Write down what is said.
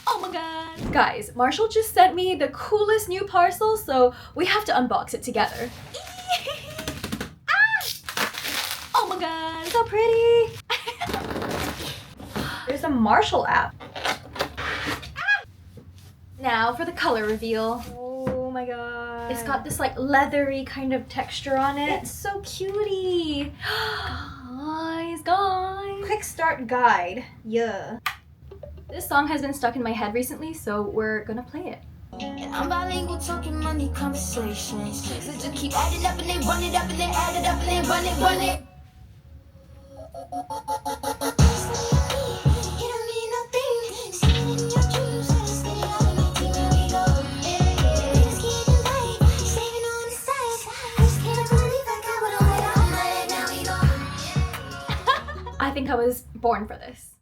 Oh my god. Guys, Marshall just sent me the coolest new parcel, so we have to unbox it together. Oh my god, so pretty. There's a Marshall app. Now for the color reveal. Oh my god. It's got this like leathery kind of texture on it. It's so cutie. Guys. Quick start guide. Yeah. This song has been stuck in my head recently, so we're gonna play it. And I'm bilingual, talking money conversations. So just keep adding up and they run it up and they add it up and they run it. You don't mean nothing. Seeing in your dreams, spinning all of my team and we go. Just getting right, saving on the side. Just can't believe I got what I want. Now we go. I think I was born for this.